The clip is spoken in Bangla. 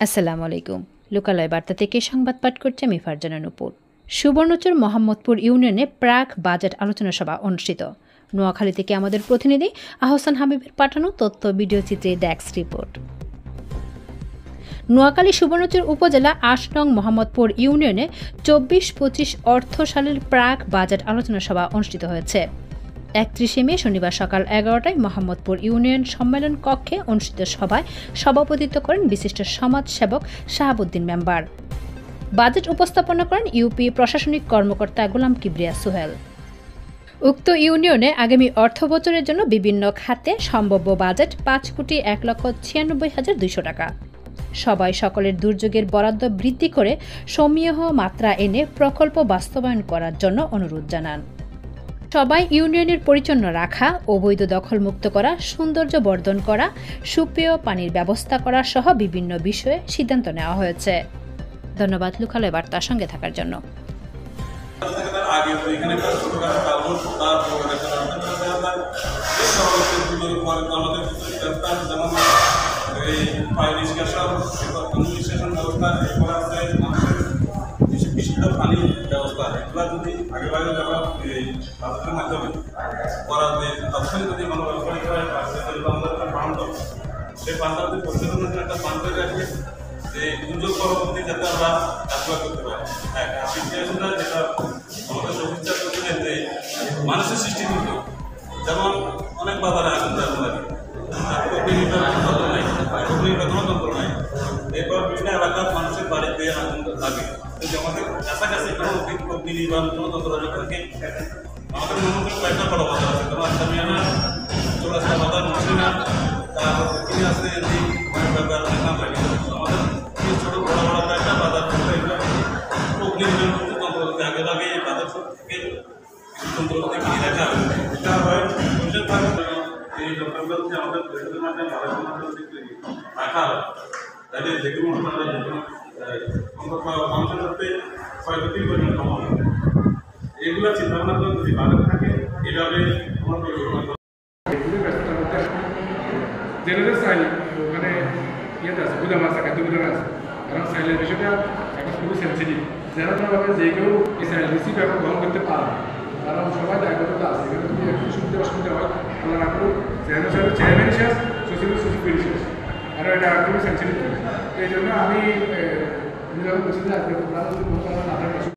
আসসালামু আলাইকুম। লোকালয় বার্তা থেকে সংবাদ পাঠ করছে আমি ফারজানা নূপুর। সুবর্ণচর মোহাম্মদপুর ইউনিয়নে প্রাক বাজেট আলোচনা সভা অনুষ্ঠিত। নোয়াখালী থেকে আমাদের প্রতিনিধি আহসান হাবিবের পাঠানো তথ্য ভিডিও চিত্রে ডেস্ক রিপোর্ট। নোয়াখালী সুবর্ণচর উপজেলা ৮ নং মোহাম্মদপুর ইউনিয়নে ২৪-২৫ অর্থ সালের প্রাক বাজেট আলোচনা সভা অনুষ্ঠিত হয়েছে। ৩১ মে শনিবার সকাল ১১টায় মোহাম্মদপুর ইউনিয়ন সম্মেলন কক্ষে অনুষ্ঠিত সভায় সভাপতিত্ব করেন বিশিষ্ট সমাজসেবক শাহাবুদ্দিন মেম্বার। বাজেট উপস্থাপনা করেন ইউপি প্রশাসনিক কর্মকর্তা গোলাম কিবরিয়া সোহেল। উক্ত ইউনিয়নে আগামী অর্থ বছরের জন্য বিভিন্ন খাতে সম্ভাব্য বাজেট ৫,৯৬,৯৬,২০০ টাকা। সবাই সকলের দুর্যোগের বরাদ্দ বৃদ্ধি করে সমীহ মাত্রা এনে প্রকল্প বাস্তবায়ন করার জন্য অনুরোধ জানান। সবাই ইউনিয়নের পরিচ্ছন্ন রাখা, অবৈধ দখলমুক্ত করা, সৌন্দর্য বর্ধন করা, সুপেয় পানির ব্যবস্থা করা সহ বিভিন্ন বিষয়ে সিদ্ধান্ত নেওয়া হয়েছে। ধন্যবাদ লোকালয় বার্তার সঙ্গে থাকার জন্য। বিশুদ্ধ পানির ব্যবস্থা এগুলো যদি আগেভাগে যারা বাজেটের মাধ্যমে করা যায়, তাৎক্ষণিক যদি কোনো ব্যবস্থা নিতে হয় আমাদের একটা ফান্ড দরকার। সেই ফান্ডটা যদি পরিচালনার জন্য একটা ফান্ড করে রাখলে যে দুর্যোগ পরবর্তী যাতে আমরা কাজগুলো করতে পারি। হ্যাঁ, সিচুয়েশনটা যেটা আমাদের সদিচ্ছা করছিলেন যে মানুষের সৃষ্টি কিন্তু যেমন অনেক বাজারে আগুন দেওয়া লাগে, তন্ত্র নাই, কোনো তন্ত্র নাই। এরপর বিভিন্ন এলাকার মানুষের বাড়িতে আগুন লাগে। আমাদের কাছাকাছি কোনো অগ্নি বা কোনো তন্ত্র থাকে আমাদের মনে কয়েকটা বড় বাজার আছে, যেমন আসামিয়ানা, চৌরাস্তা বাজার, মুসলিনা, তারপর দক্ষিণে আছে ব্যাপার নাম লাগে। আমাদের ছোটো বড় বড় কয়েকটা বাজার অগ্নি তন্ত্র আগে আগে এই বাজার থেকে তন্ত্রপাতি কিনে রাখা হবে। এটা হয় মানুষের থাকবে এই যন্ত্রগুলো আমাদের দেশের মাধ্যমে ভারতের মাধ্যমে রাখা হয়, তাহলে যে কোনো মানুষের সাথে ক্ষয়ক্ষতির পরিমাণ কম হবে। এগুলো চিন্তাভাবনা করে যদি ভালো থাকে এভাবে আমরা পরিকল্পনা জেনারেল সাইল ওখানে ইয়েতে আছে, বুঝা মাছ আছে, দুটো আছে, কারণ সাইলের বিষয়টা এখন খুবই সেন্সিটিভ। যেরকমভাবে যে কেউ এই সাইল রিসিভ এবং গ্রহণ করতে পারে, কারণ সবাই দায়বদ্ধতা আছে। এখানে যদি একটু সুবিধা অসুবিধা হয় তাহলে আপনার জেনারেল সাইলের চেয়ারম্যান শেষ, সচিব শেষ, কারণ এটা খুবই সেন্সিটিভ। এই জন্য আমি বলছি যে আজকে